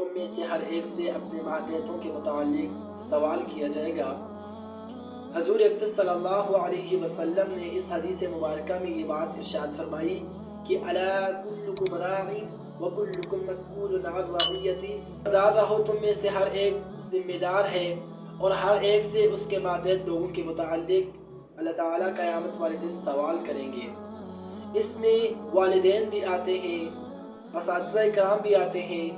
تم میں سے ہر ایک سے اپنے ماتحتوں کے متعلق سوال کیا جائے گا۔ حضور اقدس صلی اللہ علیہ وسلم نے اس حدیث مبارکہ میں یہ بات ارشاد فرمائی کہ الا کلکم راع وکلکم مسئول عن رعیتہ، خبردار رہو تم میں سے ہر ایک ذمہ دار ہے اور ہر ایک سے اس کے ماتحت لوگوں کے متعلق اللہ تعالیٰ قیامت والے دن سوال کریں گے۔ اس میں والدین بھی آتے ہیں، اساتذہ کرام بھی آتے ہیں،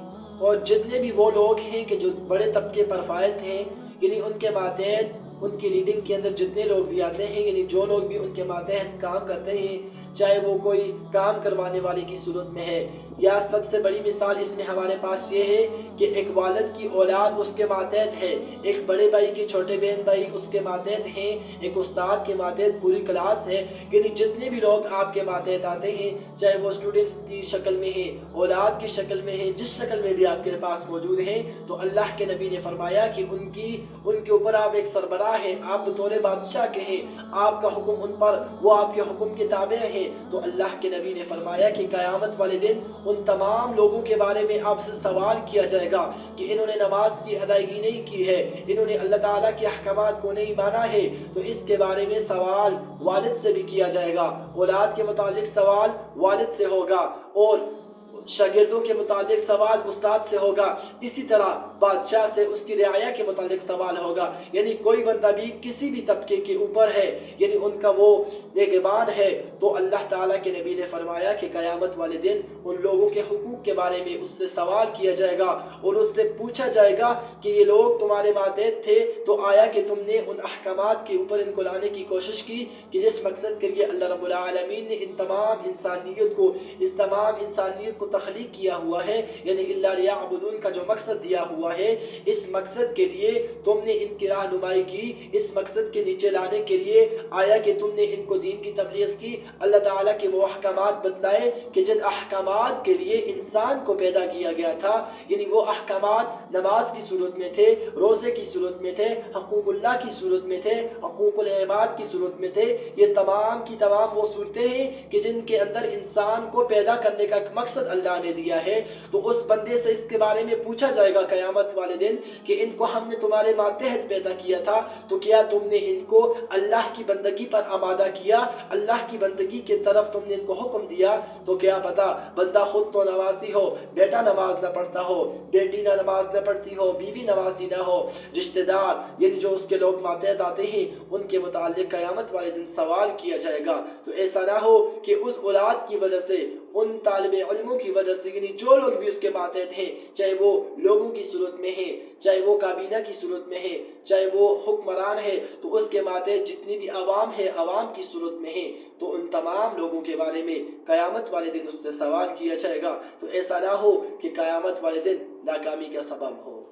اور جتنے بھی وہ لوگ ہیں کہ جو بڑے طبقے پر فائز ہیں، یعنی ان کے ماتحت ان کی لیڈنگ کے اندر جتنے لوگ بھی آتے ہیں، یعنی جو لوگ بھی ان کے ماتحت کام کرتے ہیں، چاہے وہ کوئی کام کروانے والے کی صورت میں ہے، یا سب سے بڑی مثال اس میں ہمارے پاس یہ ہے کہ ایک والد کی اولاد اس کے ماتحت ہے، ایک بڑے بھائی کے چھوٹے بہن بھائی اس کے ماتحت ہیں، ایک استاد کے ماتحت پوری کلاس ہے، یعنی جتنے بھی لوگ آپ کے ماتحت آتے ہیں، چاہے وہ اسٹوڈنٹس کی شکل میں ہیں، اولاد کی شکل میں ہیں، جس شکل میں بھی آپ کے پاس موجود ہیں، تو اللہ کے نبی نے فرمایا کہ ان کے اوپر آپ ایک سربراہ ہیں، آپ بطور بادشاہ کے ہیں، آپ کا حکم ان پر، وہ آپ کے حکم کے تابع ہیں۔ تو اللہ کے نبی نے فرمایا کہ قیامت والے دن ان تمام لوگوں کے بارے میں آپ سے سوال کیا جائے گا کہ انہوں نے نماز کی ادائیگی نہیں کی ہے، انہوں نے اللہ تعالیٰ کے احکامات کو نہیں مانا ہے، تو اس کے بارے میں سوال والد سے بھی کیا جائے گا، اولاد کے متعلق سوال والد سے ہوگا، اور شاگردوں کے متعلق سوال استاد سے ہوگا، اسی طرح بادشاہ سے اس کی رعایا کے متعلق سوال ہوگا۔ یعنی کوئی بندہ بھی کسی بھی طبقے کے اوپر ہے، یعنی ان کا وہ نگہبان ہے، تو اللہ تعالیٰ کے نبی نے فرمایا کہ قیامت والے دن ان لوگوں کے حقوق کے بارے میں اس سے سوال کیا جائے گا، اور اس سے پوچھا جائے گا کہ یہ لوگ تمہارے ماتحت تھے تو آیا کہ تم نے ان احکامات کے اوپر ان کو لانے کی کوشش کی کہ جس مقصد کے لیے اللہ رب العالمین نے ان تمام انسانیت کو تخلیق کیا ہوا ہے، یعنی اللہ لیعبدون کا جو مقصد دیا ہوا ہے، اس مقصد کے لیے تم نے ان کی رہنمائی کی، اس مقصد کے نیچے لانے کے لیے آیا کہ تم نے ان کو دین کی تبلیغ کی، اللہ تعالیٰ کے وہ احکامات بتلائے کہ جن احکامات کے لیے انسان کو پیدا کیا گیا تھا، یعنی وہ احکامات نماز کی صورت میں تھے، روزے کی صورت میں تھے، حقوق اللہ کی صورت میں تھے، حقوق العباد کی صورت میں تھے، یہ تمام کی تمام وہ صورتیں ہیں کہ جن کے اندر انسان کو پیدا کرنے کا مقصد اللہ نے دیا ہے۔ تو اس بندے سے اس کے بارے میں پوچھا جائے گا قیامت والے دن کہ ان کو ہم نے تمہارے ماتحت پیدا کیا تھا، تو کیا تم نے ان کو اللہ کی بندگی پر آمادہ کیا، اللہ کی بندگی کی طرف تم نے ان کو حکم دیا؟ تو کیا پتا بندہ خود تو نمازی ہو، بیٹا نماز نہ پڑھتا ہو، بیٹی نہ نماز نہ پڑھتی ہو، بیوی نمازی نہ ہو، رشتہ دار یعنی جو اس کے لوگ ماتحت آتے ہیں ان کے متعلق قیامت والے دن سوال کیا جائے گا۔ تو ایسا نہ ہو کہ اس اولاد کی وجہ سے، ان طالب علموں کی وجہ سے، یعنی جو لوگ بھی اس کے ماتحت ہیں، چاہے وہ لوگوں کی صورت میں ہیں، چاہے وہ کابینہ کی صورت میں ہیں، چاہے وہ حکمران ہے، تو اس کے ماتحت جتنی بھی عوام ہے، عوام کی صورت میں ہیں، تو ان تمام لوگوں کے بارے میں قیامت والے دن اس سے سوال کیا جائے گا۔ تو ایسا نہ ہو کہ قیامت والے دن ناکامی کا سبب ہو۔